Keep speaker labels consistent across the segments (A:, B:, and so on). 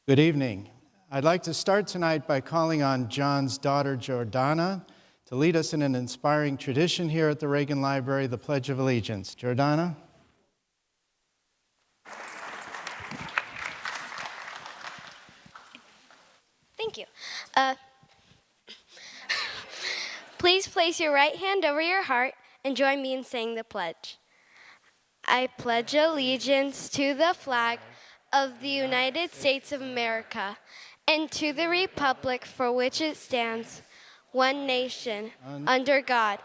A: Good evening. I'd like to start tonight by calling on Jon's daughter, Jordana, to lead us in an inspiring tradition here at the Reagan Library, the Pledge of Allegiance. Jordana?
B: Thank you. Please place your right hand over your heart and join me in saying the pledge. I pledge allegiance to the flag of the United States of America and to the republic for which it stands, one nation, under God,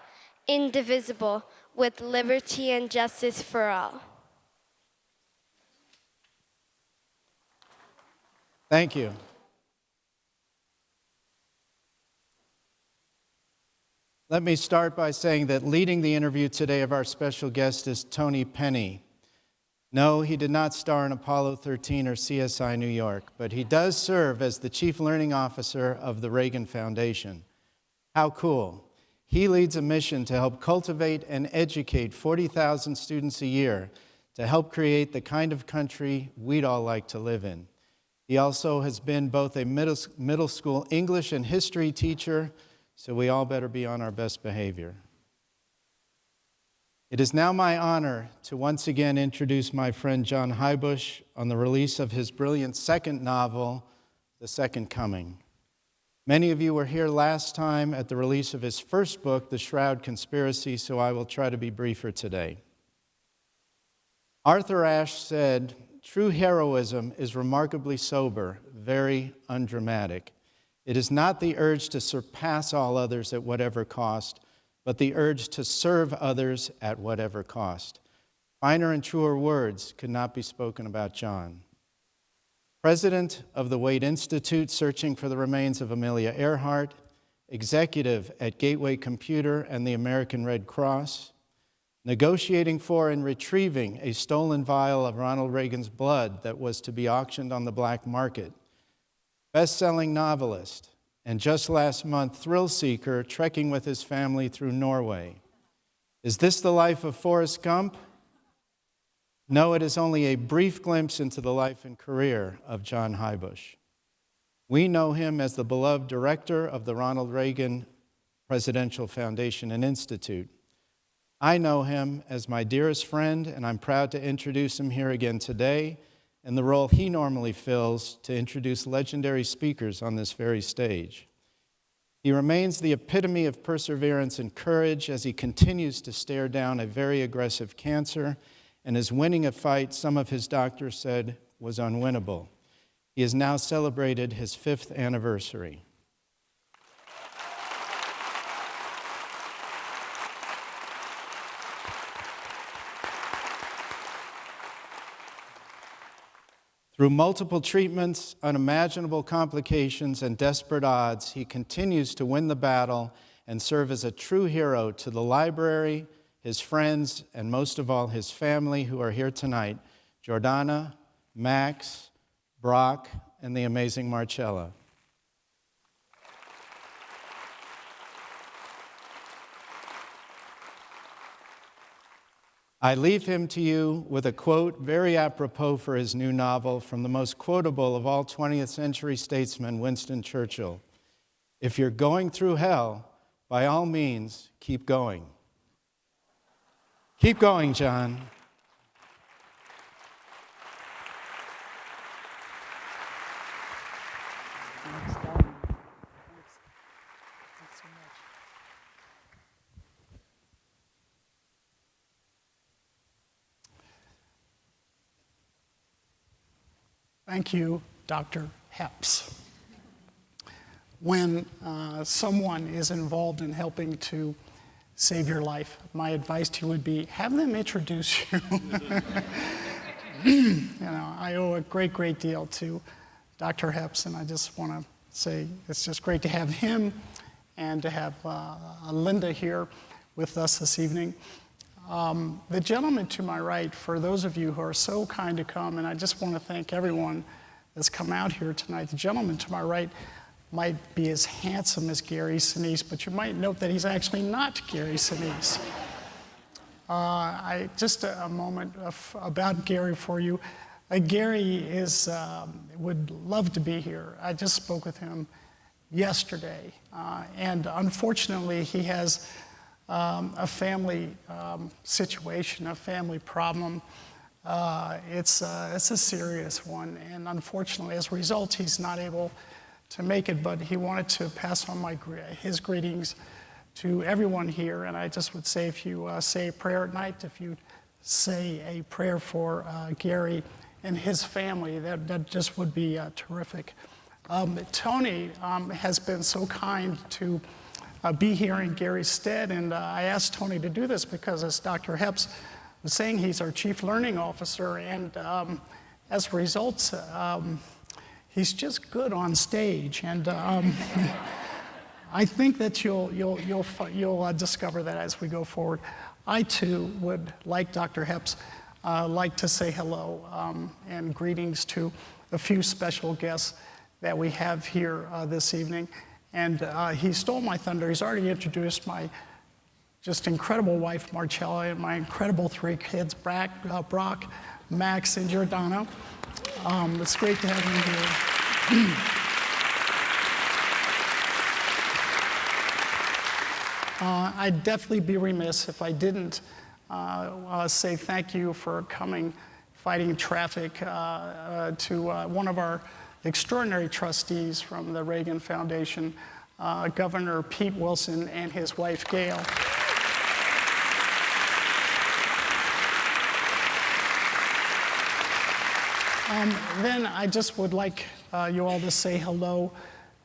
B: indivisible, with liberty and justice for all.
A: Thank you. Let me start by saying that leading the interview today of our special guest is Tony Penny. No, he did not star in Apollo 13 or CSI New York, but he does serve as the Chief Learning Officer of the Reagan Foundation. How cool. He leads a mission to help cultivate and educate 40,000 students a year to help create the kind of country we'd all like to live in. He also has been both a middle school English and history teacher, so we all better be on our best behavior. It is now my honor to once again introduce my friend Jon Heubusch on the release of his brilliant second novel, The Second Coming. Many of you were here last time at the release of his first book, The Shroud Conspiracy, so I will try to be briefer today. Arthur Ashe said, "True heroism is remarkably sober, very undramatic. It is not the urge to surpass all others at whatever cost, but the urge to serve others at whatever cost." Finer and truer words could not be spoken about Jon. President of the Wade Institute, searching for the remains of Amelia Earhart, executive at Gateway Computer and the American Red Cross, negotiating for and retrieving a stolen vial of Ronald Reagan's blood that was to be auctioned on the black market, best-selling novelist, and just last month, thrill seeker trekking with his family through Norway. Is this the life of Forrest Gump? No, it is only a brief glimpse into the life and career of Jon Heubusch. We know him as the beloved director of the Ronald Reagan Presidential Foundation and Institute. I know him as my dearest friend, and I'm proud to introduce him here again today in the role he normally fills to introduce legendary speakers on this very stage. He remains the epitome of perseverance and courage as he continues to stare down a very aggressive cancer and is winning a fight some of his doctors said was unwinnable. He has now celebrated his 5th anniversary. Through multiple treatments, unimaginable complications, and desperate odds, he continues to win the battle and serve as a true hero to the library, his friends, and most of all, his family who are here tonight, Jordana, Max, Brock, and the amazing Marcella. I leave him to you with a quote very apropos for his new novel from the most quotable of all 20th century statesmen, Winston Churchill. "If you're going through hell, by all means, keep going." Keep going, Jon.
C: Thank you, Dr. Hepps. When someone is involved in helping to save your life, my advice to you would be, have them introduce you. I owe a great deal to Dr. Hepps, and I just want to say it's just great to have him and to have Linda here with us this evening. The gentleman to my right, for those of you who are so kind to come, and I just want to thank everyone that's come out here tonight. The gentleman to my right might be as handsome as Gary Sinise, but you might note that he's actually not Gary Sinise. Just a moment about Gary for you. Gary would love to be here. I just spoke with him yesterday, and unfortunately he has a family situation, a family problem. It's a serious one, and unfortunately as a result he's not able to make it, but he wanted to pass on his greetings to everyone here. And I just would say, if you say a prayer at night, if you say a prayer for Gary and his family, that just would be terrific. Tony has been so kind to be here in Gary's stead, and I asked Tony to do this because, as Dr. Hepps was saying, he's our Chief Learning Officer, and as a result, he's just good on stage, and I think that you'll discover that as we go forward. I too would, like Dr. Hepps, like to say hello and greetings to a few special guests that we have here this evening. And he stole my thunder. He's already introduced my just incredible wife, Marcella, and my incredible 3 kids, Brock, Max, and Giordano. It's great to have you here. I'd definitely be remiss if I didn't say thank you for coming, fighting traffic, to one of our extraordinary trustees from the Reagan Foundation, Governor Pete Wilson and his wife, Gail. Then I just would like you all to say hello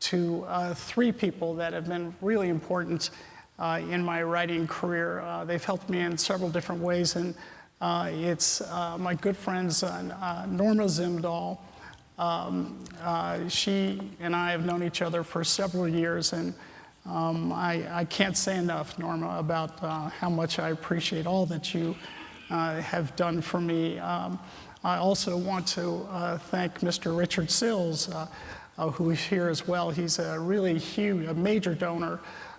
C: to 3 people that have been really important in my writing career. They've helped me in several different ways, and it's my good friends Norma Zimdahl. She and I have known each other for several years, and I can't say enough, Norma, about how much I appreciate all that you have done for me. I also want to thank Mr. Richard Sills, who is here as well. He's a really huge, a major donor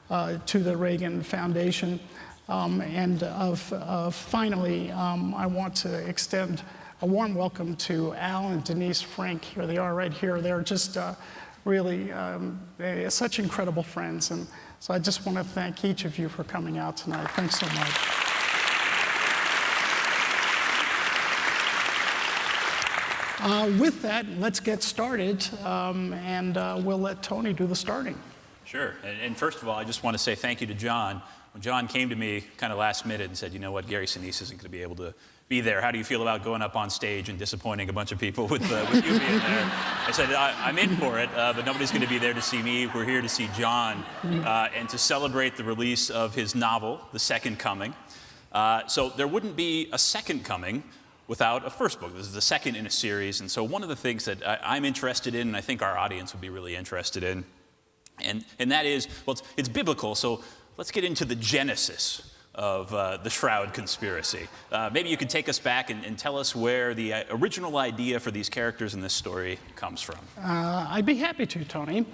C: to the Reagan Foundation. And finally, I want to extend a warm welcome to Al and Denise Frank. Here they are right here. They're just really such incredible friends. And so I just want to thank each of you for coming out tonight. Thanks so much. With that, let's get started, and we'll let Tony do the starting.
D: Sure. And first of all, I just want to say thank you to Jon. When Jon came to me kind of last minute and said, you know what, Gary Sinise isn't going to be able to be there. How do you feel about going up on stage and disappointing a bunch of people with you being there? I said, I'm in for it, but nobody's going to be there to see me. We're here to see Jon and to celebrate the release of his novel, The Second Coming. So there wouldn't be a second coming without a first book. This is the second in a series, and so one of the things that I'm interested in, and I think our audience would be really interested in, and that is, well, it's biblical, so let's get into the genesis of the Shroud Conspiracy. Maybe you could take us back and tell us where the original idea for these characters in this story comes from.
C: I'd be happy to, Tony.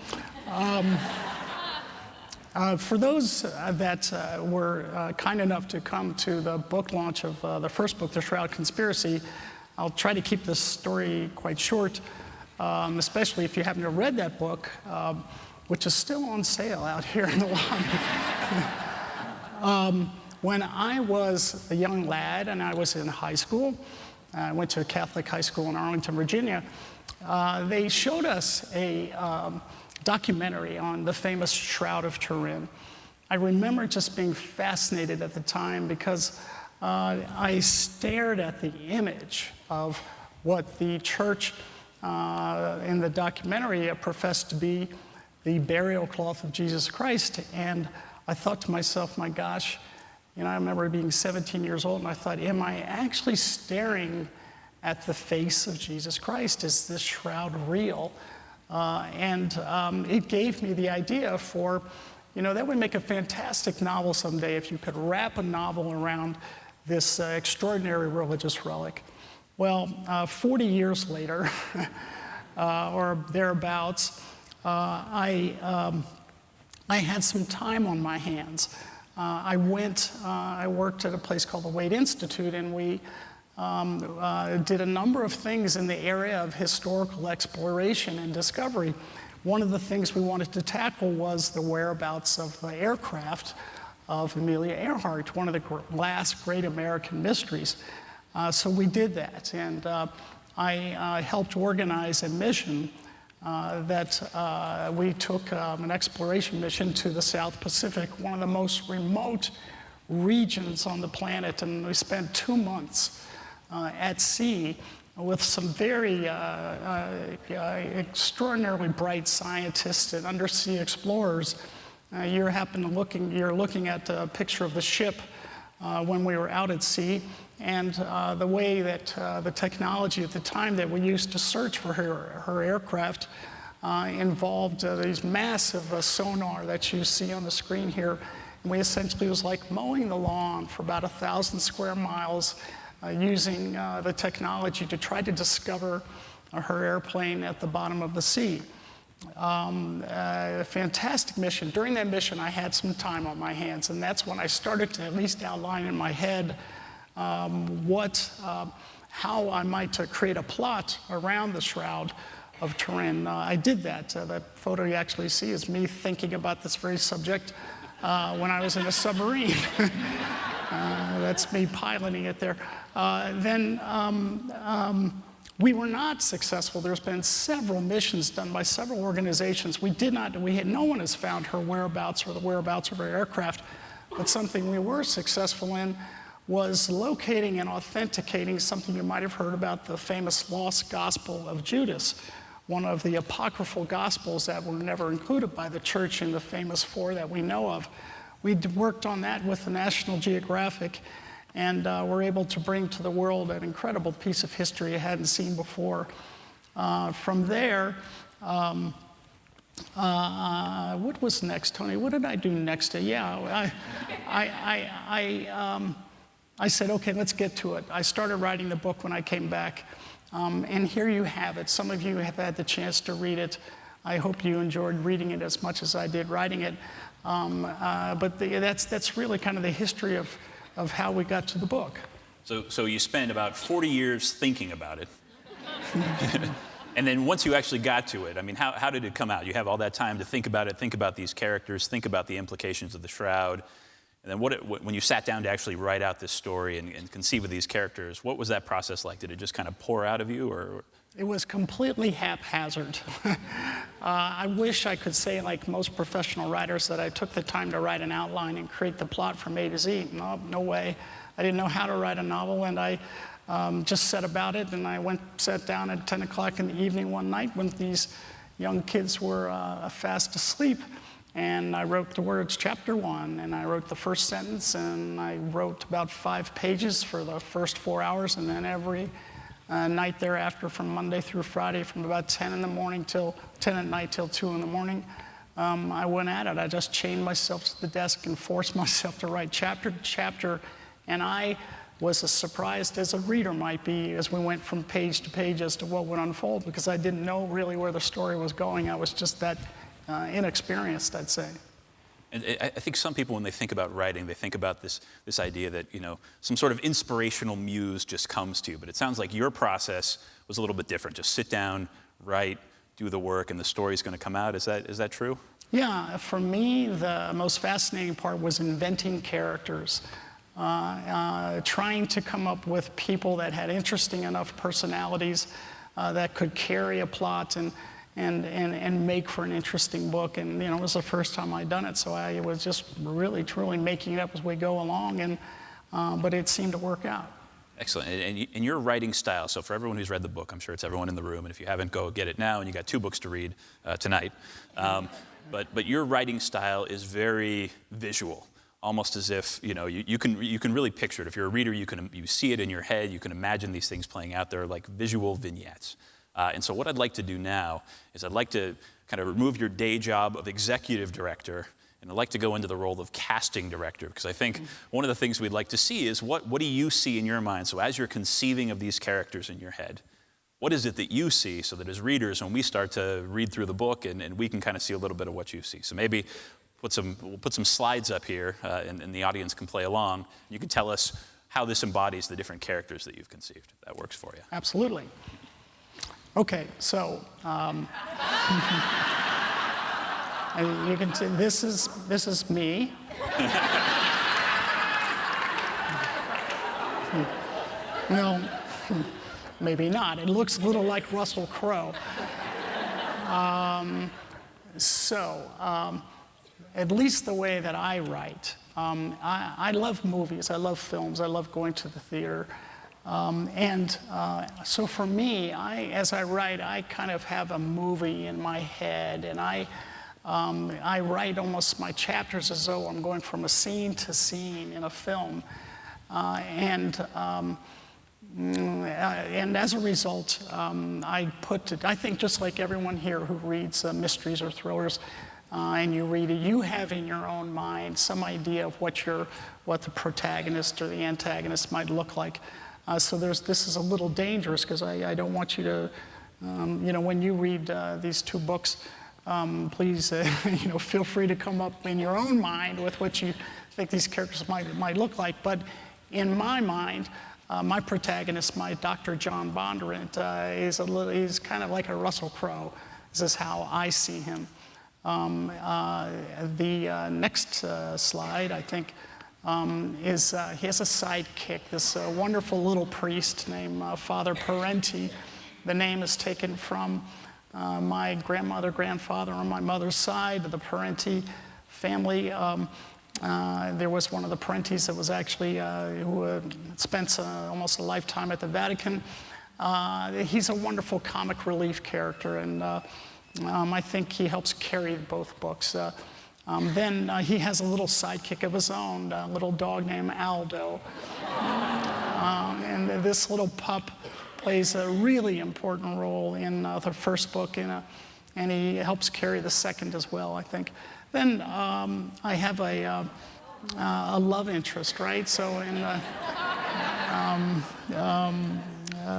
C: For those that were kind enough to come to the book launch of the first book, The Shroud Conspiracy, I'll try to keep this story quite short, especially if you haven't read that book, which is still on sale out here in the lobby. When I was a young lad and I was in high school, I went to a Catholic high school in Arlington, Virginia, they showed us a documentary on the famous Shroud of Turin. I remember just being fascinated at the time because I stared at the image of what the church in the documentary professed to be the burial cloth of Jesus Christ. And I thought to myself, my gosh, you know, I remember being 17 years old and I thought, am I actually staring at the face of Jesus Christ? Is this shroud real? It gave me the idea for, you know, that would make a fantastic novel someday if you could wrap a novel around this extraordinary religious relic. Well, 40 years later, or thereabouts, I had some time on my hands. I worked at a place called the Wade Institute, and we did a number of things in the area of historical exploration and discovery. One of the things we wanted to tackle was the whereabouts of the aircraft of Amelia Earhart, one of the last great American mysteries. So we did that, and I helped organize a mission that we took an exploration mission to the South Pacific, one of the most remote regions on the planet, and we spent 2 months at sea with some very extraordinarily bright scientists and undersea explorers. You're looking at a picture of the ship when we were out at sea, and the way that the technology at the time that we used to search for her aircraft involved these massive sonar that you see on the screen here. And we essentially, it was like mowing the lawn for about 1,000 square miles using the technology to try to discover her airplane at the bottom of the sea. A fantastic mission. During that mission, I had some time on my hands, and that's when I started to at least outline in my head how I might create a plot around the Shroud of Turin. I did that. That photo you actually see is me thinking about this very subject when I was in a submarine. That's me piloting it there. We were not successful. There's been several missions done by several organizations. No one has found her whereabouts or the whereabouts of her aircraft, but something we were successful in was locating and authenticating something you might have heard about, the famous lost Gospel of Judas, one of the apocryphal Gospels that were never included by the church in the famous 4 that we know of. We worked on that with the National Geographic, and were able to bring to the world an incredible piece of history I hadn't seen before. From there, what was next, Tony? What did I do next? I said, okay, let's get to it. I started writing the book when I came back, and here you have it. Some of you have had the chance to read it. I hope you enjoyed reading it as much as I did writing it. That's really kind of the history of how we got to the book.
D: So you spent about 40 years thinking about it. And then once you actually got to it, I mean, how did it come out? You have all that time to think about it, think about these characters, think about the implications of the Shroud. And then when you sat down to actually write out this story and conceive of these characters, what was that process like? Did it just kind of pour out of you, or?
C: It was completely haphazard. I wish I could say, like most professional writers, that I took the time to write an outline and create the plot from A to Z. No way. I didn't know how to write a novel, and I just set about it, and I sat down at 10 o'clock in the evening one night when these young kids were fast asleep, and I wrote the words chapter 1, and I wrote the first sentence, and I wrote about 5 pages for the first 4 hours, and then every night thereafter, from Monday through Friday, from about 10 in the morning till 10 at night till 2 in the morning, I went at it. I just chained myself to the desk and forced myself to write chapter to chapter, and I was as surprised as a reader might be as we went from page to page as to what would unfold, because I didn't know really where the story was going. I was just that inexperienced, I'd say.
D: And I think some people, when they think about writing, they think about this idea that, some sort of inspirational muse just comes to you. But it sounds like your process was a little bit different. Just sit down, write, do the work, and the story's going to come out. Is that true?
C: Yeah, for me, the most fascinating part was inventing characters. Trying to come up with people that had interesting enough personalities that could carry a plot and make for an interesting book. And it was the first time I'd done it, so I was just really truly making it up as we go along, and but it seemed to work out.
D: Excellent. And your writing style, so for everyone who's read the book, I'm sure it's everyone in the room, and if you haven't, go get it now, and you got 2 books to read tonight. But your writing style is very visual, almost as if you can really picture it. If you're a reader, you see it in your head, you can imagine these things playing out. They're like visual vignettes. And so what I'd like to do now is I'd like to kind of remove your day job of executive director, and I'd like to go into the role of casting director, because I think one of the things we'd like to see is what do you see in your mind? So as you're conceiving of these characters in your head, what is it that you see, so that as readers, when we start to read through the book, and we can kind of see a little bit of what you see. So maybe we'll put some slides up here, and the audience can play along. You can tell us how this embodies the different characters that you've conceived, if that works for you.
C: Absolutely. Okay, so you can see this is me. Well, maybe not. It looks a little like Russell Crowe. At least the way that I write. I love movies, I love films, I love going to the theater. So for me, as I write, I kind of have a movie in my head, and I write almost my chapters as though I'm going from a scene to scene in a film. And as a result, I think just like everyone here who reads mysteries or thrillers, and you read it, you have in your own mind some idea of what the protagonist or the antagonist might look like. So this is a little dangerous because I don't want you to, when you read these two books, please, feel free to come up in your own mind with what you think these characters might look like. But in my mind, my protagonist, my Dr. Jon Bondurant, he's kind of like a Russell Crowe. This is how I see him. The next slide, I think, is he has a sidekick, this wonderful little priest named Father Parenti. The name is taken from my grandfather on my mother's side of the Parenti family. There was one of the Parentis that was actually, who spent almost a lifetime at the Vatican. He's a wonderful comic relief character, and I think he helps carry both books. Then he has a little sidekick of his own, a little dog named Aldo. And this little pup plays a really important role in the first book, and he helps carry the second as well, I think. Then I have a love interest, right? So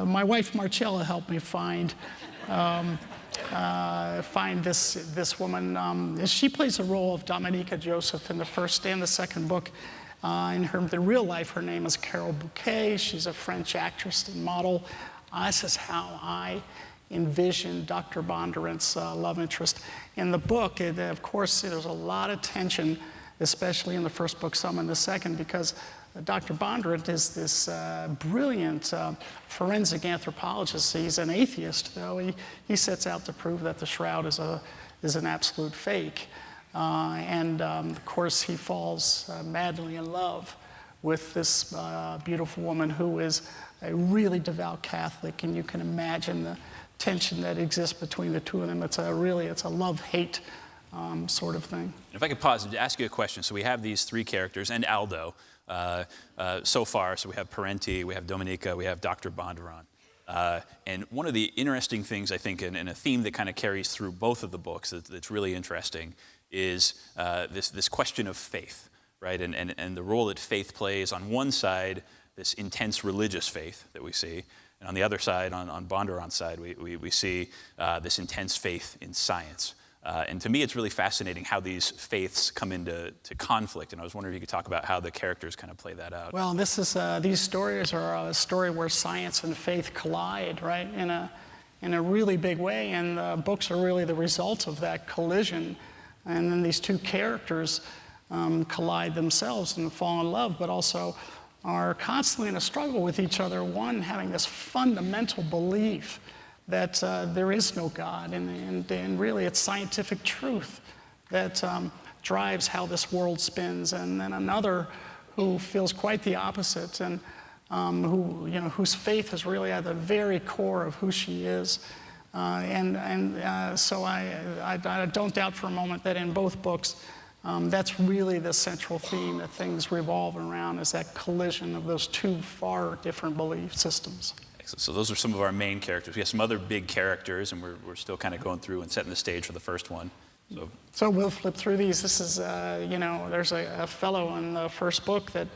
C: my wife Marcella helped me find this woman. She plays the role of Domenika Josef in the first and the second book. In the real life, her name is Carole Bouquet. She's a French actress and model. This is how I envision Dr. Bondurant's love interest. In the book, of course, there's a lot of tension, especially in the first book, some in the second, because Dr. Bondurant is this brilliant forensic anthropologist. He's an atheist, though. He sets out to prove that the Shroud is an absolute fake. Of course, he falls madly in love with this beautiful woman who is a really devout Catholic, and you can imagine the tension that exists between the two of them. It's a love-hate sort of thing.
D: If I could pause and ask you a question. So we have these three characters and Aldo so far. So we have Parenti, we have Domenika, we have Dr. Bondurant. And one of the interesting things, I think, and a theme that kind of carries through both of the books that's really interesting is this question of faith, right? And the role that faith plays on one side, this intense religious faith that we see, and on the other side, on Bondurant's side, we see this intense faith in science. And to me, it's really fascinating how these faiths come into conflict. And I was wondering if you could talk about how the characters kind of play that out.
C: Well, these stories are a story where science and faith collide, right, in a really big way. And the books are really the result of that collision. And then these two characters collide themselves and fall in love, but also are constantly in a struggle with each other. One having this fundamental belief that there is no God, and really it's scientific truth that drives how this world spins, and then another who feels quite the opposite, and whose faith is really at the very core of who she is. So I don't doubt for a moment that in both books, that's really the central theme that things revolve around, is that collision of those two far different belief systems.
D: So those are some of our main characters. We have some other big characters, and we're still kind of going through and setting the stage for the first one.
C: So we'll flip through these. This is, there's a fellow in the first book that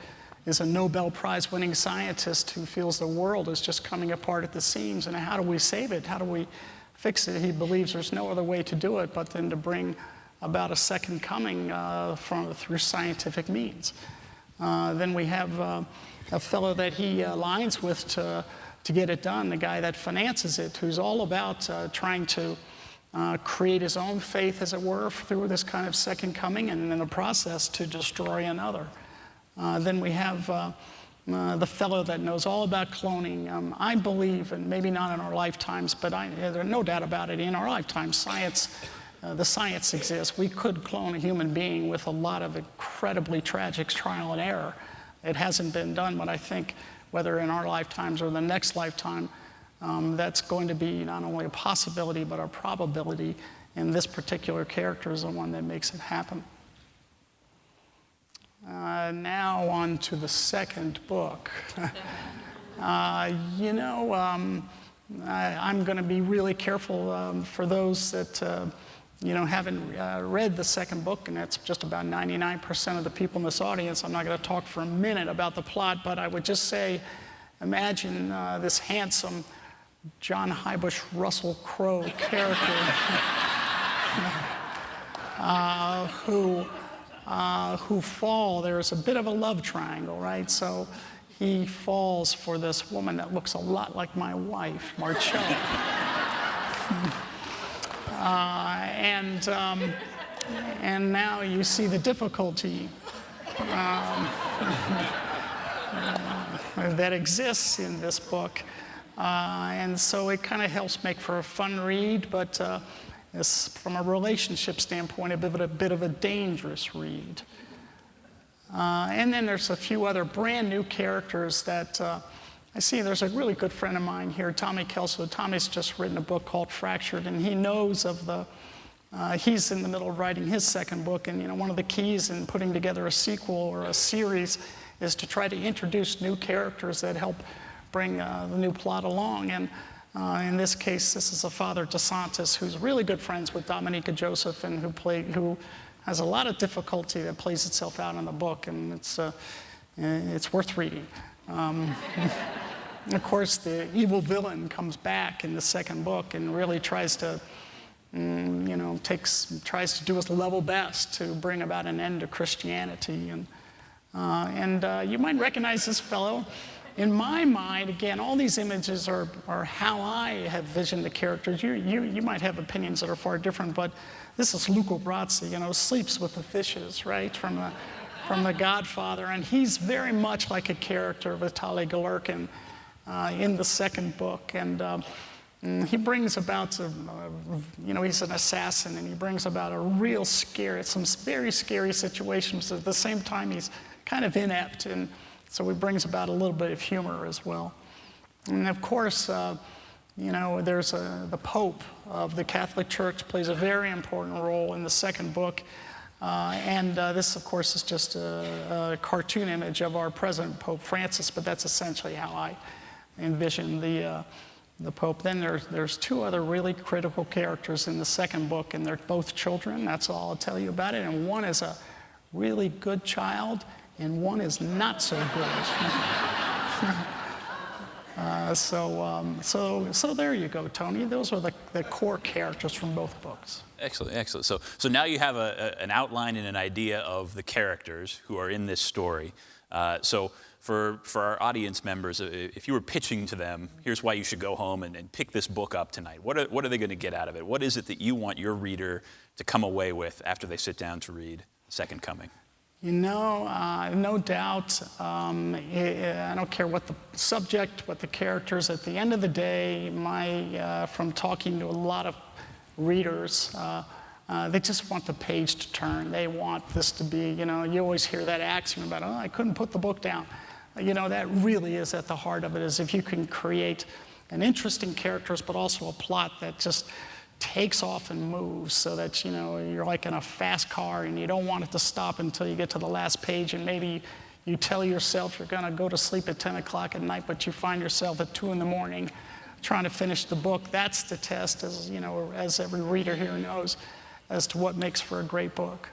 C: is a Nobel Prize-winning scientist who feels the world is just coming apart at the seams, and how do we save it? How do we fix it? He believes there's no other way to do it but then to bring about a second coming through scientific means. Then we have a fellow that he aligns with to get it done, the guy that finances it, who's all about trying to create his own faith, as it were, through this kind of second coming, and in the process to destroy another. Then we have the fellow that knows all about cloning. I believe, and maybe not in our lifetimes, but there's no doubt about it, in our lifetime, the science exists. We could clone a human being with a lot of incredibly tragic trial and error. It hasn't been done, but I think whether in our lifetimes or the next lifetime, that's going to be not only a possibility, but a probability, and this particular character is the one that makes it happen. Now on to the second book. I'm going to be really careful for those that haven't read the second book, and that's just about 99% of the people in this audience. I'm not going to talk for a minute about the plot, but I would just say, imagine this handsome John Heubusch Russell Crowe character who there's a bit of a love triangle, right? So he falls for this woman that looks a lot like my wife, Marcella. And now you see the difficulty that exists in this book. And so it kind of helps make for a fun read, but from a relationship standpoint, a bit of a dangerous read. And then there's a few other brand new characters that I see. There's a really good friend of mine here, Tommy Kelso. Tommy's just written a book called Fractured, and he knows of he's in the middle of writing his second book, and one of the keys in putting together a sequel or a series is to try to introduce new characters that help bring the new plot along. And in this case, this is a Father DeSantis who's really good friends with Domenika Josef, and who has a lot of difficulty that plays itself out in the book, and it's worth reading. Of course, the evil villain comes back in the second book and really tries to do his level best to bring about an end to Christianity. And you might recognize this fellow. In my mind, again, all these images are how I have visioned the characters. You might have opinions that are far different, but this is Luca Brasi, sleeps with the fishes, right, from the Godfather. And he's very much like a character of Vitaly Galerkin in the second book. And he brings about, he's an assassin, and he brings about some very scary situations. At the same time, he's kind of inept, and so he brings about a little bit of humor as well. And of course, there's the Pope of the Catholic Church plays a very important role in the second book. This, of course, is just a cartoon image of our present Pope Francis, but that's essentially how I envision the Pope. Then there's two other really critical characters in the second book, and they're both children. That's all I'll tell you about it. And one is a really good child, and one is not so good. So there you go, Tony. Those are the core characters from both books.
D: Excellent, excellent. So now you have an outline and an idea of the characters who are in this story. So for our audience members, if you were pitching to them, here's why you should go home and pick this book up tonight. What are they going to get out of it? What is it that you want your reader to come away with after they sit down to read Second Coming?
C: No doubt. I don't care what the subject, what the characters. At the end of the day, from talking to a lot of readers, they just want the page to turn. They want this to be, you always hear that axiom about, I couldn't put the book down. That really is at the heart of it, is if you can create an interesting characters, but also a plot that just takes off and moves so that, you're like in a fast car and you don't want it to stop until you get to the last page, and maybe you tell yourself you're going to go to sleep at 10 o'clock at night, but you find yourself at 2 in the morning trying to finish the book. That's the test, as every reader here knows, as to what makes for a great book.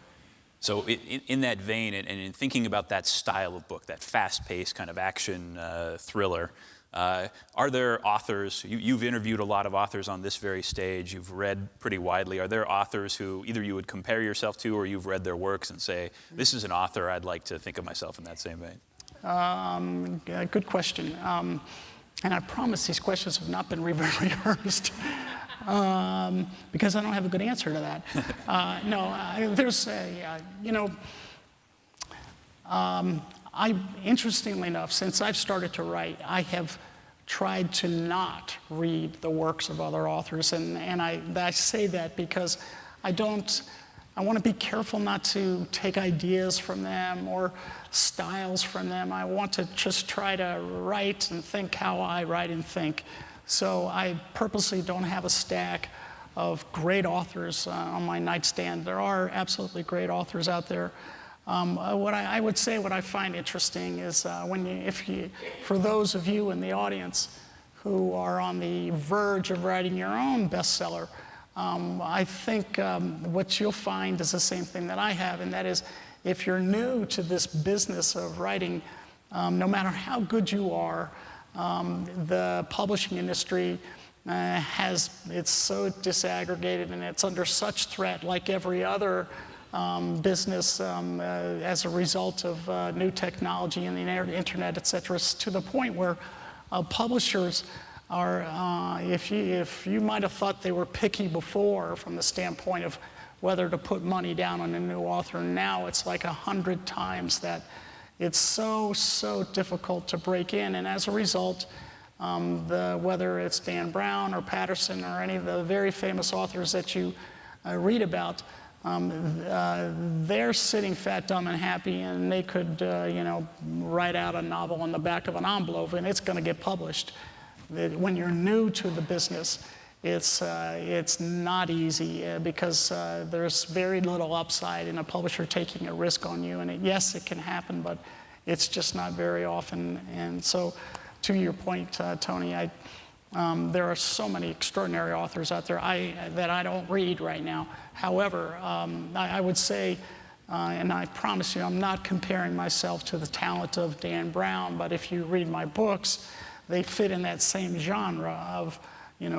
D: So in that vein, and in thinking about that style of book, that fast-paced kind of action thriller, Are there authors, you've interviewed a lot of authors on this very stage, you've read pretty widely. Are there authors who either you would compare yourself to or you've read their works and say, this is an author I'd like to think of myself in that same vein?
C: Good question. And I promise these questions have not been rehearsed because I don't have a good answer to that. Interestingly enough, since I've started to write, I have tried to not read the works of other authors. And I say that because I want to be careful not to take ideas from them or styles from them. I want to just try to write and think how I write and think. So I purposely don't have a stack of great authors on my nightstand. There are absolutely great authors out there. What I would say, what I find interesting is for those of you in the audience who are on the verge of writing your own bestseller, I think what you'll find is the same thing that I have, and that is if you're new to this business of writing, no matter how good you are, the publishing industry it's so disaggregated and it's under such threat, like every other business as a result of new technology and the internet, et cetera, to the point where publishers are, if you might have thought they were picky before from the standpoint of whether to put money down on a new author, now it's like 100 times that. It's so difficult to break in, and as a result, whether it's Dan Brown or Patterson or any of the very famous authors that you read about, they're sitting fat, dumb, and happy, and they could, write out a novel on the back of an envelope, and it's going to get published. When you're new to the business, it's not easy because there's very little upside in a publisher taking a risk on you. And yes, it can happen, but it's just not very often. And so, to your point, Tony, there are so many extraordinary authors out there that I don't read right now. However, I would say, and I promise you, I'm not comparing myself to the talent of Dan Brown, but if you read my books, they fit in that same genre of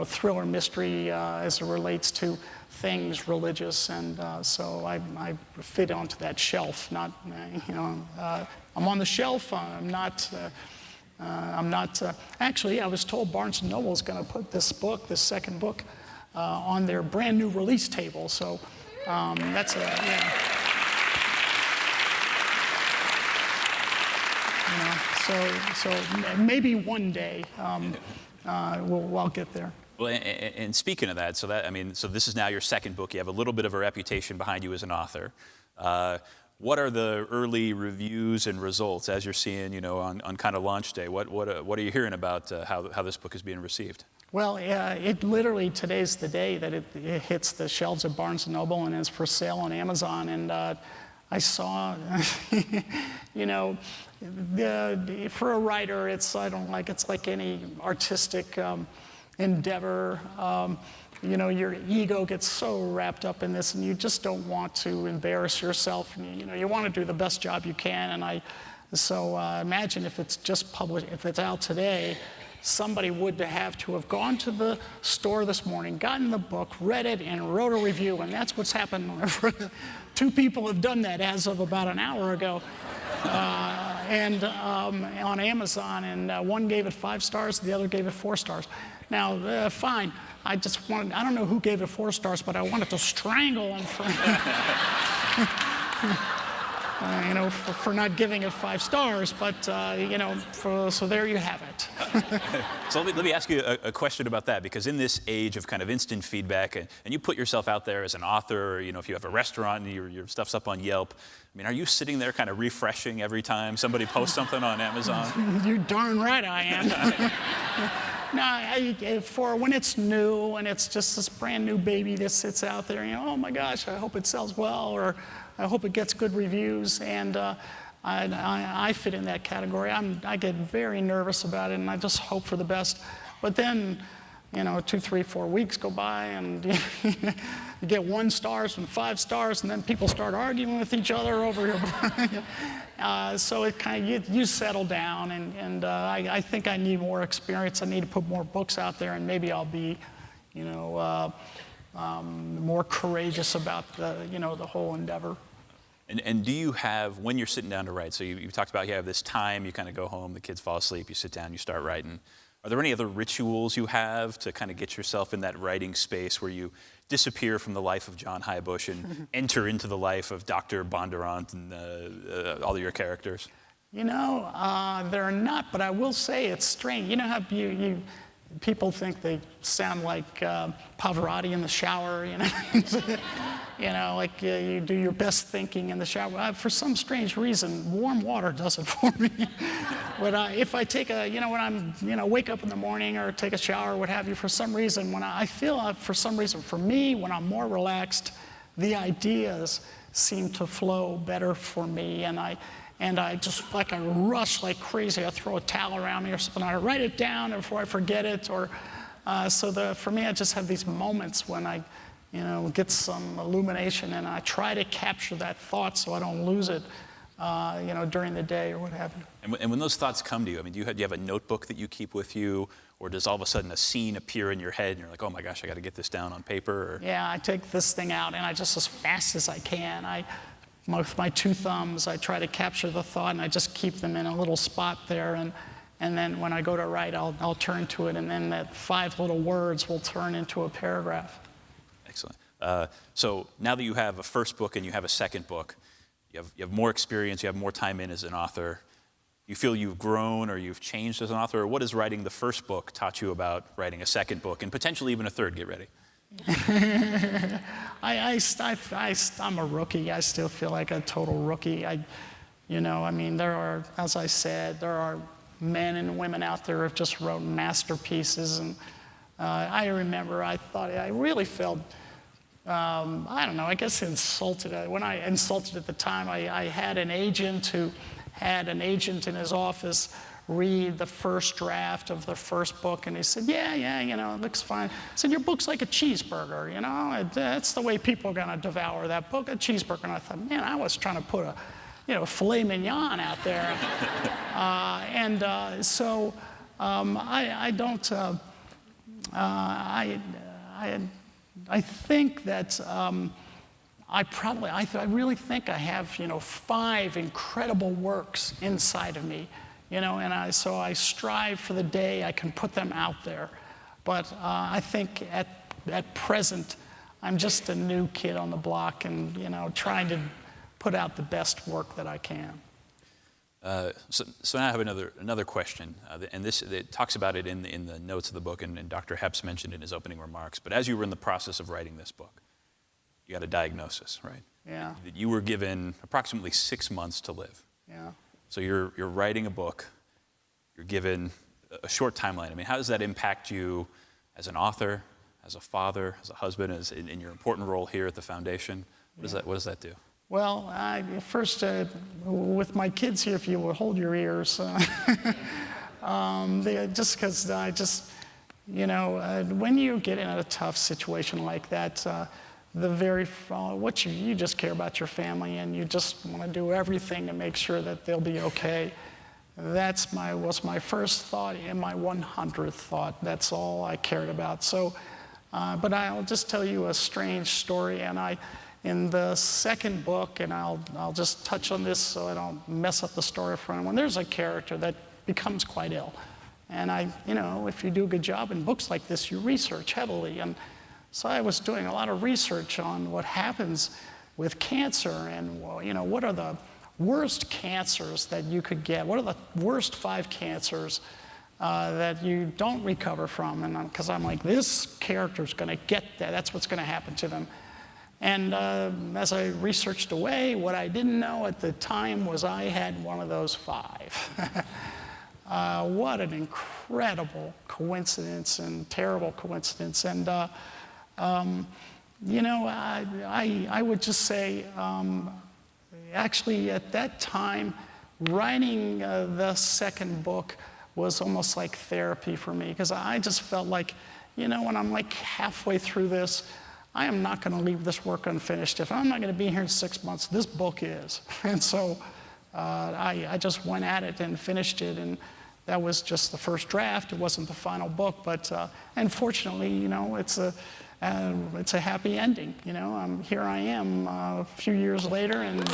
C: thriller mystery as it relates to things religious, and so I fit onto that shelf. Not, I'm on the shelf. I'm not. Actually, I was told Barnes & Noble is going to put this second book, on their brand new release table. So that's So maybe one day we'll get there.
D: Well, and speaking of that, so this is now your second book. You have a little bit of a reputation behind you as an author. What are the early reviews and results as you're seeing, on kind of launch day? What are you hearing about how this book is being received?
C: Well, literally today's the day that it hits the shelves at Barnes & Noble and is for sale on Amazon. And I saw, for a writer, it's like any artistic endeavor. Your ego gets so wrapped up in this, and you just don't want to embarrass yourself. And, you want to do the best job you can. And so imagine if it's just published, if it's out today, somebody would have to have gone to the store this morning, gotten the book, read it, and wrote a review. And that's what's happened. 2 people have done that as of about an hour ago. And on Amazon, and one gave it 5 stars, the other gave it 4 stars. Now, fine. I don't know who gave it 4 stars, but I wanted to strangle him for not giving it 5 stars. But so there you have it.
D: So let me ask you a question about that, because in this age of kind of instant feedback, and you put yourself out there as an author, or, if you have a restaurant and your stuff's up on Yelp, are you sitting there kind of refreshing every time somebody posts something on Amazon?
C: You're darn right I am. No, for when it's new and it's just this brand new baby that sits out there, oh my gosh, I hope it sells well, or I hope it gets good reviews, and I fit in that category. I get very nervous about it, and I just hope for the best. But then, 2, 3, 4 weeks go by, and you get 1 stars and 5 stars, and then people start arguing with each other over your so it kind of, you settle down, and I think I need more experience. I need to put more books out there, and maybe I'll be, more courageous about the whole endeavor.
D: And do you have, when you're sitting down to write, so you talked about you have this time, you kind of go home, the kids fall asleep, you sit down, you start writing. Are there any other rituals you have to kind of get yourself in that writing space where you disappear from the life of John Heubusch and enter into the life of Dr. Bondurant and all of your characters?
C: There are not, but I will say it's strange. You know how people think they sound like Pavarotti in the shower, like you do your best thinking in the shower. For some strange reason, warm water does it for me. But if I take when I'm, wake up in the morning or take a shower or what have you, for some reason, when I feel, for some reason, for me, when I'm more relaxed, the ideas seem to flow better for me, and I just, I rush like crazy. I throw a towel around me or something. I write it down before I forget it. Or for me, I just have these moments when I, get some illumination, and I try to capture that thought so I don't lose it, during the day or what have you.
D: And when those thoughts come to you, do you have a notebook that you keep with you, or does all of a sudden a scene appear in your head and you're like, oh my gosh, I got to get this down on paper? Or...
C: Yeah, I take this thing out, and I just, as fast as I can, with my 2 thumbs, I try to capture the thought, and I just keep them in a little spot there, and then when I go to write, I'll turn to it, and then that 5 little words will turn into a paragraph.
D: Excellent. So now that you have a first book and you have a second book, you have more experience, you have more time in as an author, you feel you've grown or you've changed as an author, or what has writing the first book taught you about writing a second book, and potentially even a third? Get ready.
C: I'm a rookie. I still feel like a total rookie. There are, as I said, there are men and women out there who have just wrote masterpieces, and I remember I really felt, I guess insulted. When I insulted at the time, I had an agent who had an agent in his office read the first draft of the first book, and he said, yeah, it looks fine. He said, your book's like a cheeseburger, that's the way people are gonna devour that book, a cheeseburger. And I thought, man, I was trying to put a filet mignon out there. I think that I really think I have, 5 incredible works inside of me, so I strive for the day I can put them out there. But I think at present, I'm just a new kid on the block, and, trying to put out the best work that I can.
D: So now I have another question, and it talks about it in the notes of the book, and Dr. Heubusch mentioned it in his opening remarks. But as you were in the process of writing this book, you got a diagnosis, right?
C: Yeah.
D: You were given approximately 6 months to live.
C: Yeah.
D: So you're writing a book. You're given a short timeline. How does that impact you as an author, as a father, as a husband, as in your important role here at the foundation? What does that do?
C: Well, first, with my kids here, if you will hold your ears, just because when you get in a tough situation like that, you just care about your family, and you just want to do everything to make sure that they'll be okay. That was my first thought and my 100th thought. That's all I cared about. So, but I'll just tell you a strange story, and in the second book, and I'll just touch on this so I don't mess up the story for anyone. There's a character that becomes quite ill, and if you do a good job in books like this, you research heavily, and so I was doing a lot of research on what happens with cancer, and what are the worst cancers that you could get? What are the worst 5 cancers that you don't recover from? And because I'm like, this character's going to get that. That's what's going to happen to them. And as I researched away, what I didn't know at the time was I had one of those 5. What an incredible coincidence, and terrible coincidence. And I would just say, actually at that time, writing the second book was almost like therapy for me, because I just felt like when I'm like halfway through this, I am not going to leave this work unfinished. If I'm not going to be here in 6 months, this book is. And so I just went at it and finished it, and that was just the first draft. It wasn't the final book, but unfortunately, it's a happy ending. Here I am a few years later, and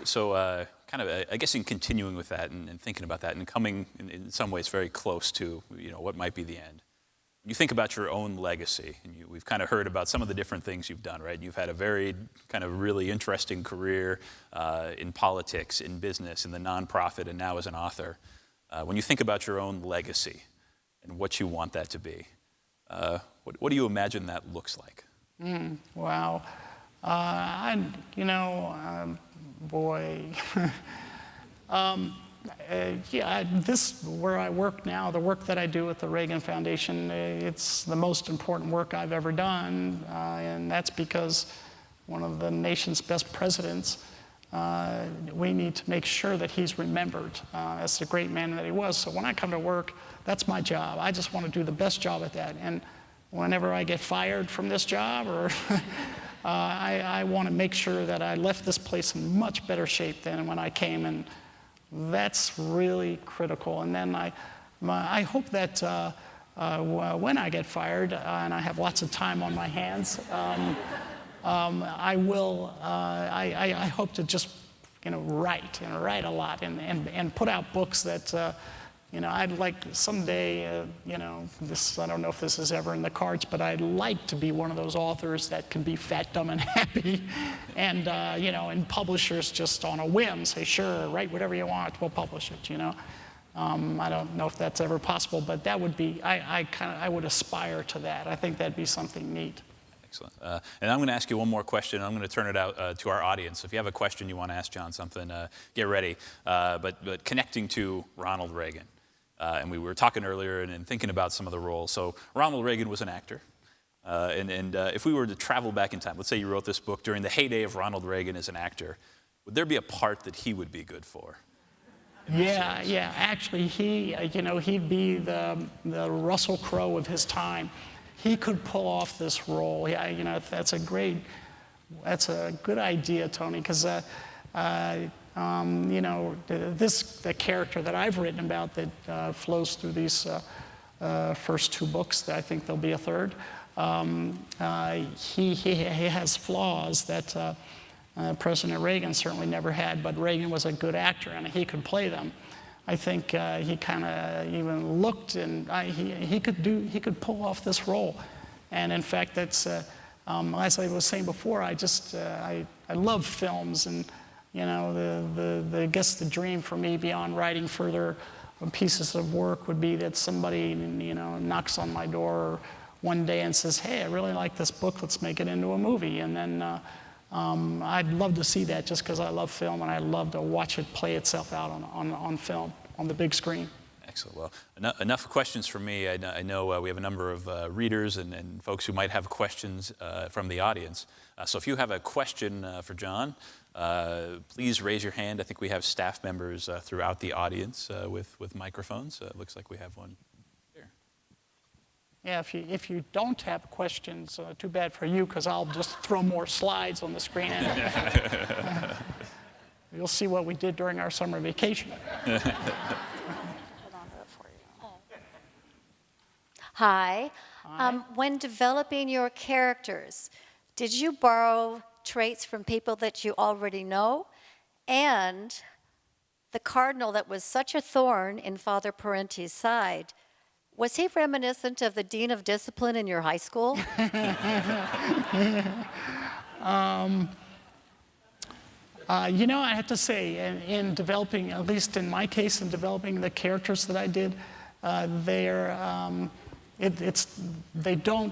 D: So kind of, I guess in continuing with that and thinking about that and coming in some ways very close to, what might be the end. When you think about your own legacy, and we've kind of heard about some of the different things you've done, right? You've had a very kind of really interesting career in politics, in business, in the nonprofit, and now as an author. When you think about your own legacy and what you want that to be, what do you imagine that looks like?
C: Wow. Boy. This, where I work now, the work that I do at the Reagan Foundation, it's the most important work I've ever done, and that's because one of the nation's best presidents, we need to make sure that he's remembered as the great man that he was. So when I come to work, that's my job. I just want to do the best job at that. And whenever I get fired from this job, or I want to make sure that I left this place in much better shape than when I came, and that's really critical. And then I hope that when I get fired and I have lots of time on my hands, I hope to just write a lot and put out books that I'd like someday, this, I don't know if this is ever in the cards, but I'd like to be one of those authors that can be fat, dumb, and happy, and and publishers just on a whim say, sure, write whatever you want, we'll publish it. I don't know if that's ever possible, but that would be, I would aspire to that. I think that'd be something neat.
D: Excellent. And I'm going to ask you one more question. I'm going to turn it out to our audience. If you have a question you want to ask Jon something, get ready. But connecting to Ronald Reagan. And we were talking earlier and thinking about some of the roles. So Ronald Reagan was an actor. And if we were to travel back in time, let's say you wrote this book during the heyday of Ronald Reagan as an actor, would there be a part that he would be good for?
C: Yeah. Actually, he'd be the Russell Crowe of his time. He could pull off this role. That's a good idea, Tony, because the character that I've written about that flows through these first two books, I think there'll be a third, he has flaws that President Reagan certainly never had, but Reagan was a good actor and he could play them. I think he kind of even looked, and he could pull off this role. And in fact, that's as I was saying before, I love films, and I guess the dream for me beyond writing further pieces of work would be that somebody knocks on my door one day and says, hey, I really like this book, let's make it into a movie. And then I'd love to see that, just because I love film and I love to watch it play itself out on film, on the big screen.
D: Excellent. Well, enough questions for me. I know we have a number of readers and folks who might have questions from the audience. So if you have a question for Jon, please raise your hand. I think we have staff members throughout the audience with microphones. It looks like we have one here.
C: Yeah, if you don't have questions, too bad for you, because I'll just throw more slides on the screen. And you'll see what we did during our summer vacation.
E: Hi. When developing your characters, did you borrow traits from people that you already know? And the cardinal that was such a thorn in Father Parenti's side, was he reminiscent of the dean of discipline in your high school?
C: I have to say, in developing, at least in my case, in developing the characters that I did,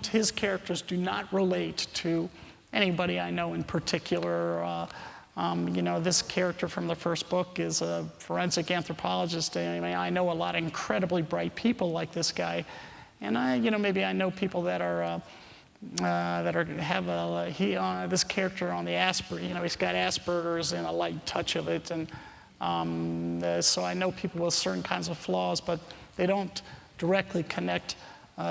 C: his characters do not relate to anybody I know in particular. This character from the first book is a forensic anthropologist. I know a lot of incredibly bright people like this guy. And maybe I know people that are have this character on the Asperger. He's got Asperger's and a light touch of it, and so I know people with certain kinds of flaws, but they don't directly connect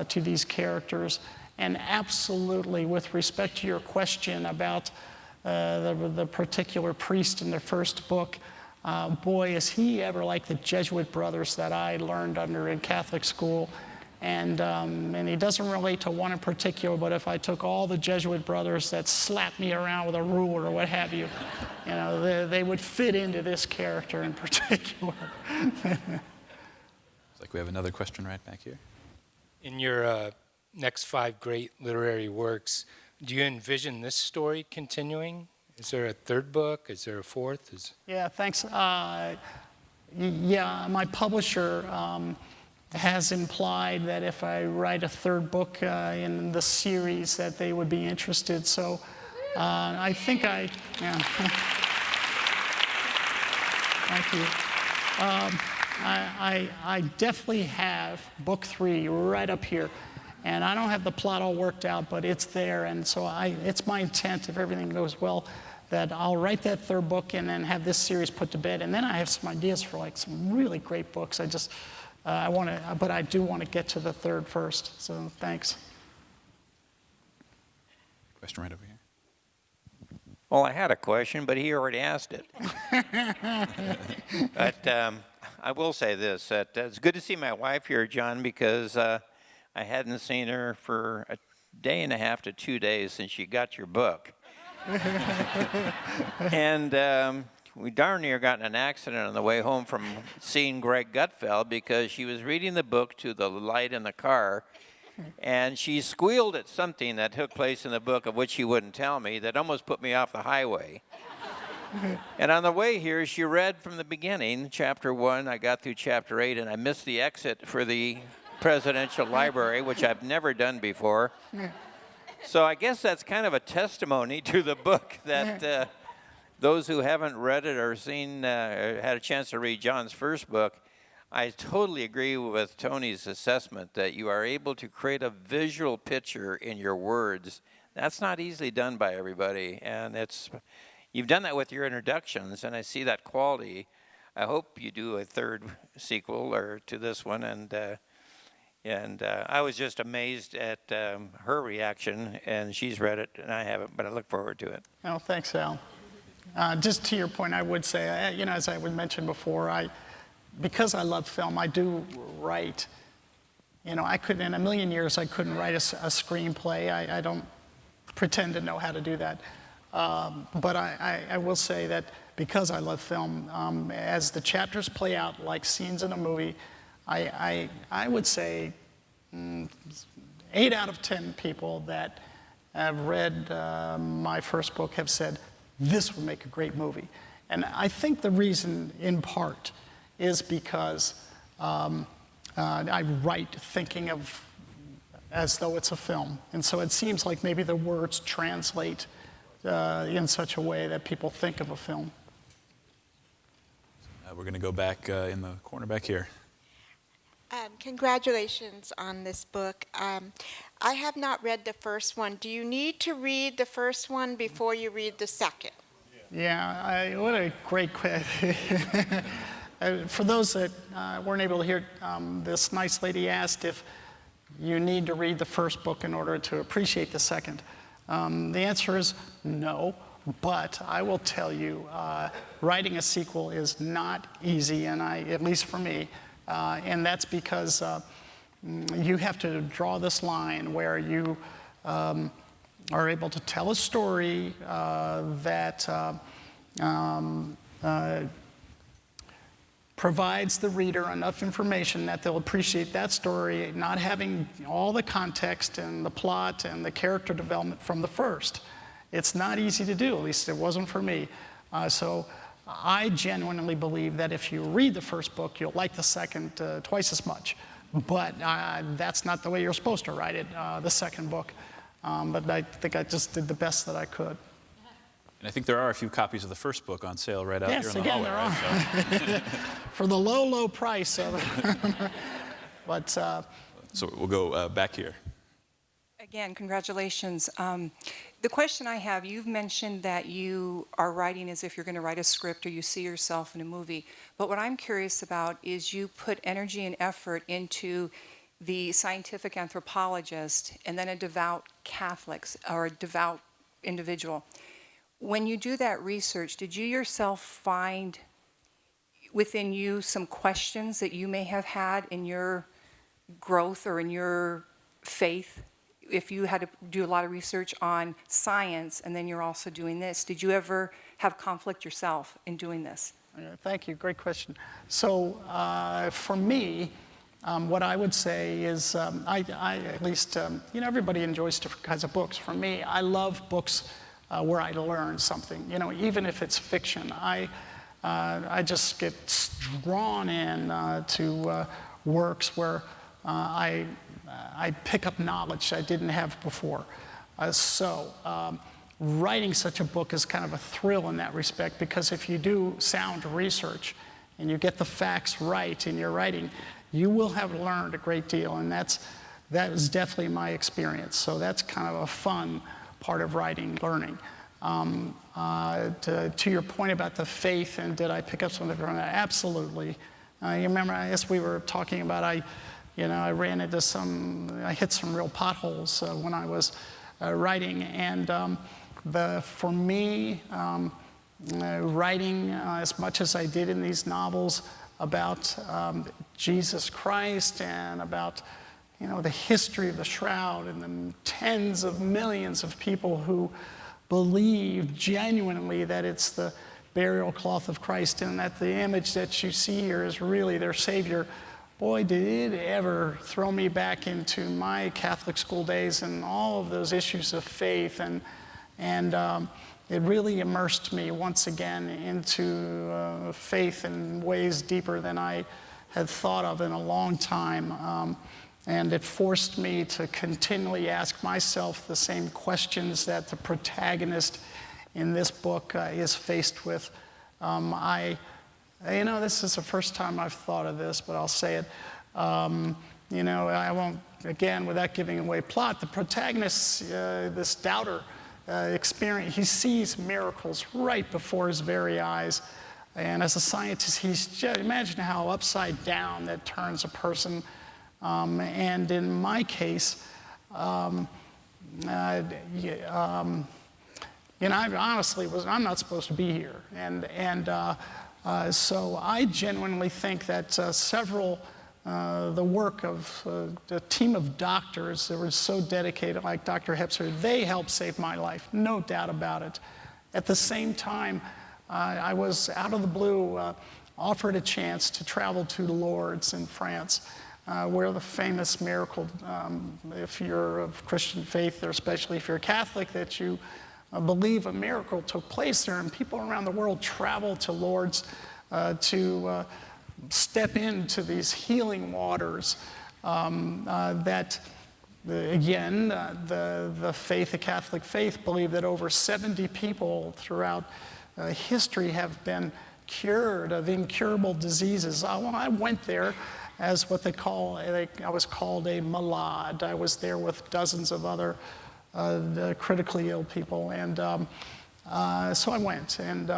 C: to these characters. And absolutely, with respect to your question about the particular priest in the first book, boy, is he ever like the Jesuit brothers that I learned under in Catholic school. And he doesn't relate to one in particular, but if I took all the Jesuit brothers that slapped me around with a ruler or what have you, they would fit into this character in particular.
D: Looks like we have another question right back here.
F: In your next 5 great literary works, do you envision this story continuing? Is there a 3rd book? Is there a 4th?
C: Yeah, thanks. Yeah, my publisher has implied that if I write a 3rd book in the series that they would be interested. So I think yeah. Thank you. I definitely have book 3 right up here. And I don't have the plot all worked out, but it's there. And so it's my intent, if everything goes well, that I'll write that 3rd book and then have this series put to bed. And then I have some ideas for like some really great books. but I do want to get to the 3rd first. So thanks.
D: Question right over here.
G: Well, I had a question, but he already asked it. But I will say this, that it's good to see my wife here, John, because I hadn't seen her for a day and a half to 2 days since she got your book. And we darn near got in an accident on the way home from seeing Greg Gutfeld because she was reading the book to the light in the car, and she squealed at something that took place in the book of which she wouldn't tell me that almost put me off the highway. And on the way here, she read from the beginning, chapter 1. I got through chapter 8, and I missed the exit for the presidential library, which I've never done before. So I guess that's kind of a testimony to the book that those who haven't read it or seen, had a chance to read John's first book, I totally agree with Tony's assessment that you are able to create a visual picture in your words. That's not easily done by everybody, and you've done that with your introductions, and I see that quality. I hope you do a 3rd sequel or to this one, and I was just amazed at her reaction, and she's read it, and I haven't, but I look forward to it.
C: Oh, thanks, Al. Just to your point, I would say, as I would mention before, because I love film, I do write. I couldn't, in a million years, I couldn't write a screenplay. I don't pretend to know how to do that. But I will say that because I love film, as the chapters play out like scenes in a movie, I would say 8 out of 10 people that have read my first book have said, this would make a great movie. And I think the reason, in part, is because I write thinking of as though it's a film. And so it seems like maybe the words translate in such a way that people think of a film.
D: We're going to go back in the corner back here.
H: Congratulations on this book. I have not read the first one. Do you need to read the first one before you read the second?
C: Yeah, what a great question. For those that weren't able to hear, this nice lady asked if you need to read the first book in order to appreciate the second. The answer is no, but I will tell you, writing a sequel is not easy, and at least for me, and that's because you have to draw this line where you are able to tell a story that provides the reader enough information that they'll appreciate that story, not having all the context and the plot and the character development from the first. It's not easy to do, at least it wasn't for me. So I genuinely believe that if you read the first book, you'll like the second twice as much. But that's not the way you're supposed to write it, the second book. But I think I just did the best that I could.
D: And I think there are a few copies of the first book on sale right out here in the
C: again,
D: hallway.
C: there are. For the low, low price of it. But,
D: so we'll go back here.
I: Again, congratulations. The question I have, you've mentioned that you are writing as if you're going to write a script or you see yourself in a movie. But what I'm curious about is you put energy and effort into the scientific anthropologist and then a devout Catholic or a devout individual. When you do that research, did you yourself find within you some questions that you may have had in your growth or in your faith? If you had to do a lot of research on science and then you're also doing this, did you ever have conflict yourself in doing this?
C: Thank you, great question. So for me, what I would say is, I at least, everybody enjoys different kinds of books. For me, I love books where I learn something, even if it's fiction. I just get drawn in to works where I pick up knowledge I didn't have before. Writing such a book is kind of a thrill in that respect, because if you do sound research and you get the facts right in your writing, you will have learned a great deal, and that was definitely my experience. So that's kind of a fun part of writing, learning. To your point about the faith and did I pick up something from that? Absolutely. You remember, as we were talking about, I hit some real potholes when I was writing, and for me, writing as much as I did in these novels about Jesus Christ and about the history of the Shroud and the tens of millions of people who believe genuinely that it's the burial cloth of Christ and that the image that you see here is really their Savior. Boy, did it ever throw me back into my Catholic school days and all of those issues of faith, and it really immersed me once again into faith in ways deeper than I had thought of in a long time. And it forced me to continually ask myself the same questions that the protagonist in this book is faced with. This is the first time I've thought of this, but I'll say it. I won't, again, without giving away plot, the protagonist, this doubter, experience, he sees miracles right before his very eyes. And as a scientist, imagine how upside down that turns a person. And in my case, I honestly I'm not supposed to be here. So I genuinely think that the work of the team of doctors that were so dedicated, like Dr. Hepser, they helped save my life, no doubt about it. At the same time, I was out of the blue offered a chance to travel to Lourdes in France, where the famous miracle, if you're of Christian faith, or especially if you're a Catholic, that you believe a miracle took place there, and people around the world travel to Lourdes to step into these healing waters that, again, the faith, the Catholic faith, believe that over 70 people throughout history have been cured of incurable diseases. I went there as what they call, I was called a malade. I was there with dozens of other critically ill people, and so I went, and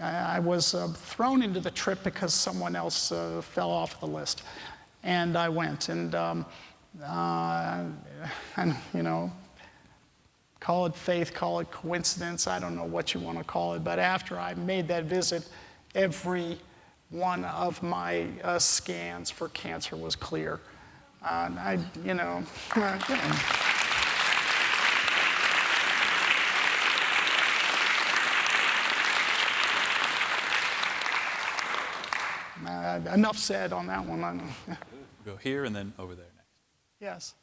C: I was thrown into the trip because someone else fell off the list, and I went, and call it faith, call it coincidence, I don't know what you want to call it, but after I made that visit, every one of my scans for cancer was clear. Enough said on that one.
D: Go here and then over there next.
C: Yes.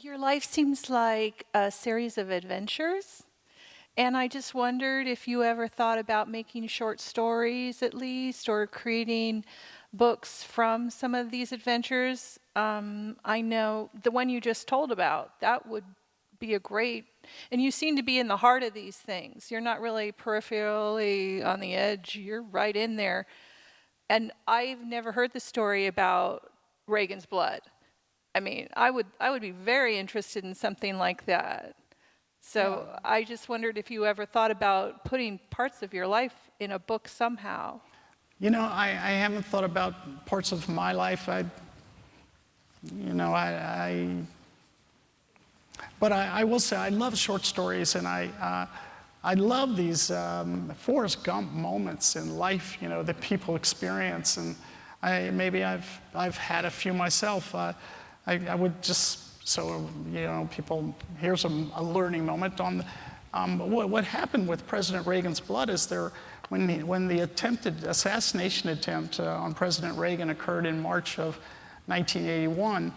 J: Your life seems like a series of adventures, and I just wondered if you ever thought about making short stories at least, or creating books from some of these adventures. I know the one you just told about, that would be a great, and you seem to be in the heart of these things. You're not really peripherally on the edge, you're right in there. And I've never heard the story about Reagan's blood. I mean, I would be very interested in something like that. So I just wondered if you ever thought about putting parts of your life in a book somehow.
C: You know, I haven't thought about parts of my life. But I will say I love short stories, and I love these Forrest Gump moments in life, you know, that people experience. And I've had a few myself. I would just, so, you know, people, here's a learning moment on what happened with President Reagan's blood is when the attempted assassination attempt on President Reagan occurred in March of 1981,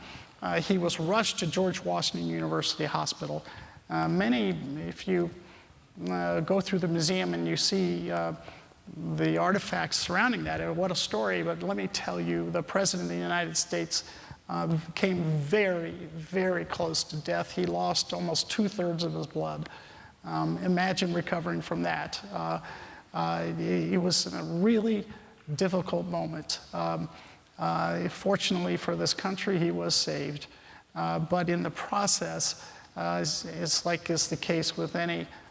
C: he was rushed to George Washington University Hospital. If you go through the museum and you see the artifacts surrounding that, what a story, but let me tell you, the President of the United States came very, very close to death. He lost almost 2/3 of his blood. Imagine recovering from that. It was a really difficult moment. Fortunately for this country, he was saved. But in the process, it's like is the case with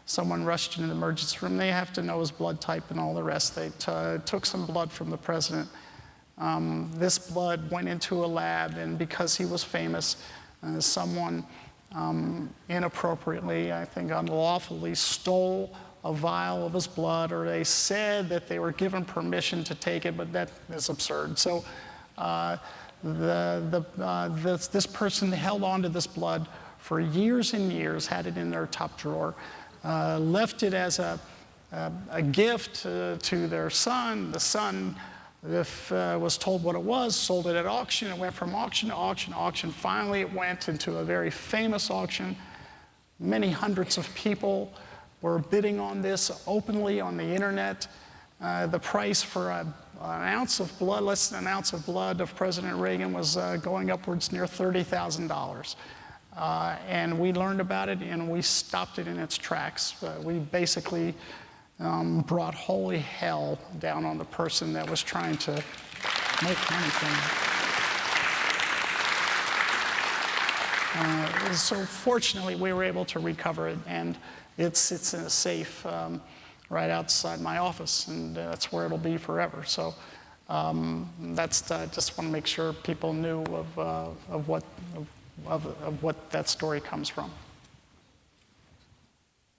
C: someone rushed into the emergency room, they have to know his blood type and all the rest. They took some blood from the president. This blood went into a lab, and because he was famous, someone inappropriately, I think unlawfully, stole a vial of his blood, or they said that they were given permission to take it, but that is absurd. So this person held on to this blood for years and years, had it in their top drawer, left it as a gift to their son. The son was told what it was, sold it at auction. It went from auction to auction to auction. Finally, it went into a very famous auction. Many hundreds of people were bidding on this openly on the internet. The price for an ounce of blood, less than an ounce of blood of President Reagan was going upwards near $30,000. And we learned about it and we stopped it in its tracks. We basically brought holy hell down on the person that was trying to make money from it. So fortunately, we were able to recover it, and it's in a safe right outside my office, and that's where it'll be forever. So just want to make sure people knew of what that story comes from.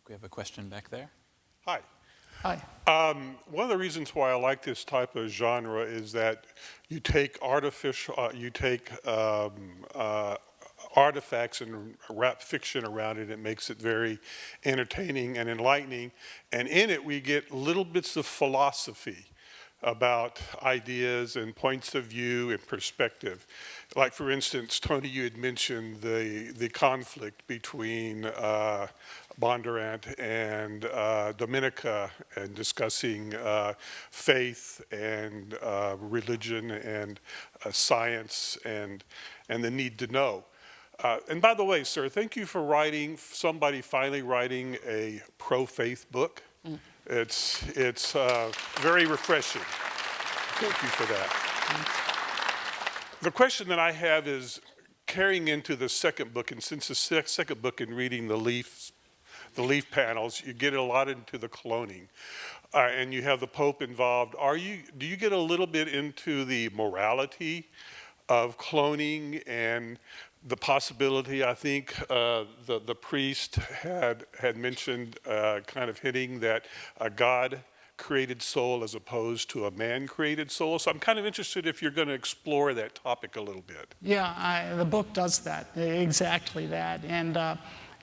D: We have a question back there.
K: Hi.
C: Hi.
K: One of the reasons why I like this type of genre is that you take artifacts and wrap fiction around it. It makes it very entertaining and enlightening. And in it, we get little bits of philosophy about ideas and points of view and perspective. Like, for instance, Tony, you had mentioned the conflict between Bondurant and Domenika, and discussing faith and religion and science and the need to know. And by the way, sir, thank you for somebody finally writing a pro-faith book. Mm. It's very refreshing. Thank you for that. The question that I have is carrying into the second book, and since the second book in reading the leaf panels, you get a lot into the cloning. And you have the Pope involved. Do you get a little bit into the morality of cloning and the possibility? I think the priest had mentioned, kind of hinting that a God-created soul as opposed to a man-created soul. So I'm kind of interested if you're going to explore that topic a little bit.
C: Yeah, the book does that, exactly that. And,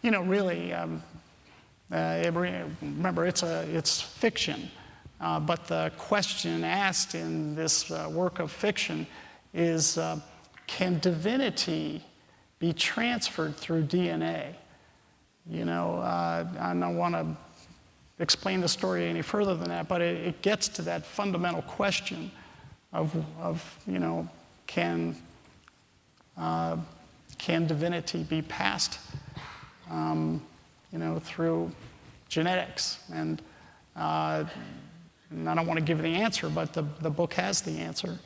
C: really, remember, it's fiction. But the question asked in this work of fiction is, can divinity be transferred through DNA? I don't want to explain the story any further than that, but it gets to that fundamental question of can divinity be passed, through genetics? And I don't want to give the answer, but the book has the answer.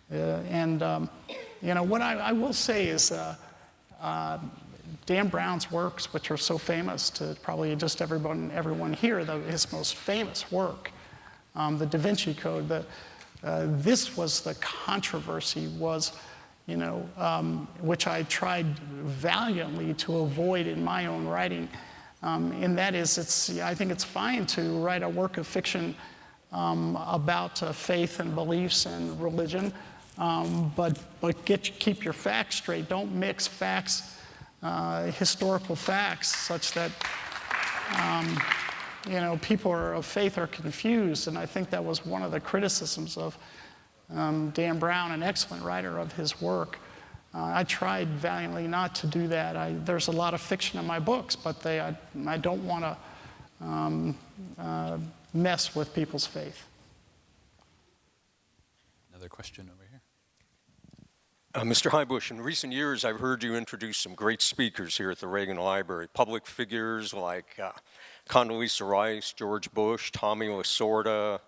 C: What I will say is, Dan Brown's works, which are so famous to probably just everyone here, his most famous work, the Da Vinci Code, this was the controversy was, which I tried valiantly to avoid in my own writing. And that is, I think it's fine to write a work of fiction about faith and beliefs and religion, but keep your facts straight. Don't mix facts, historical facts, such that people of faith are confused. And I think that was one of the criticisms of Dan Brown, an excellent writer of his work. I tried valiantly not to do that. There's a lot of fiction in my books, but I don't want to mess with people's faith.
D: Another question over here.
L: Mr. Heubusch, in recent years, I've heard you introduce some great speakers here at the Reagan Library. Public figures like Condoleezza Rice, George Bush, Tommy Lasorda,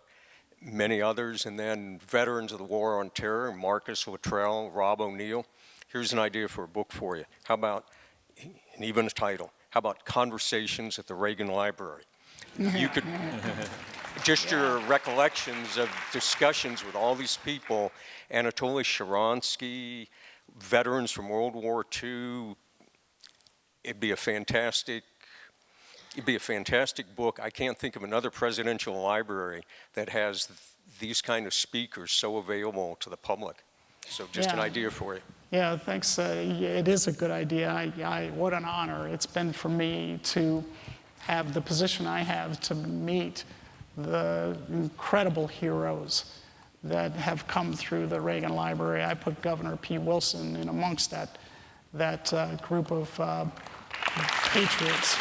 L: many others, and then veterans of the War on Terror, Marcus Luttrell, Rob O'Neill. Here's an idea for a book for you. How about, and even a title, how about Conversations at the Reagan Library? You could, just your recollections of discussions with all these people, Anatoly Sharansky, veterans from World War II. It'd be a fantastic book. I can't think of another presidential library that has these kind of speakers so available to the public. So just an idea for you.
C: Yeah, thanks. It is a good idea. What an honor it's been for me to have the position I have to meet the incredible heroes that have come through the Reagan Library. I put Governor P. Wilson in amongst that group of patriots.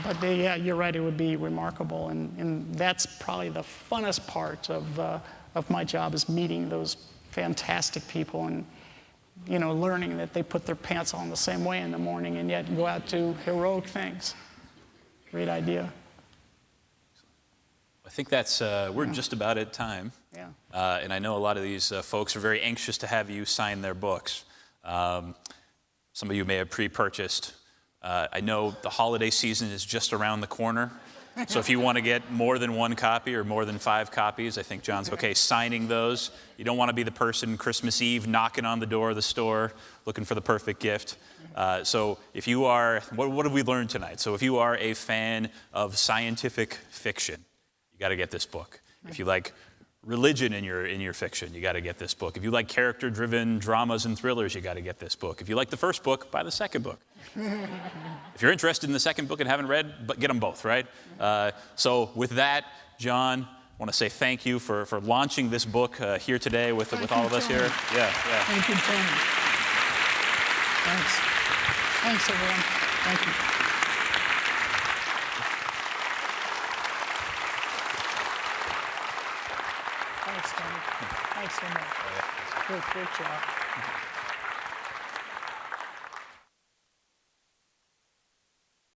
C: But yeah, you're right, it would be remarkable. And that's probably the funnest part of my job, is meeting those fantastic people and learning that they put their pants on the same way in the morning and yet go out to heroic things. Great idea.
D: I think that's, we're just about at time.
C: Yeah.
D: And I know a lot of these folks are very anxious to have you sign their books. Some of you may have pre-purchased. I know the holiday season is just around the corner. So if you want to get more than one copy or more than 5 copies, I think John's okay signing those. You don't want to be the person Christmas Eve knocking on the door of the store looking for the perfect gift. So if you are, what have we learned tonight? So if you are a fan of scientific fiction, you got to get this book. If you like religion in your fiction, you got to get this book. If you like character-driven dramas and thrillers, you got to get this book. If you like the first book, buy the second book. If you're interested in the second book and haven't read, but get them both, right? So with that, Jon, I want to say thank you for launching this book here today with all of us here. Yeah.
C: Thank you, Tony. Thanks. Thanks, everyone. Thank you. Thanks, Tony. Thanks so much. Great job.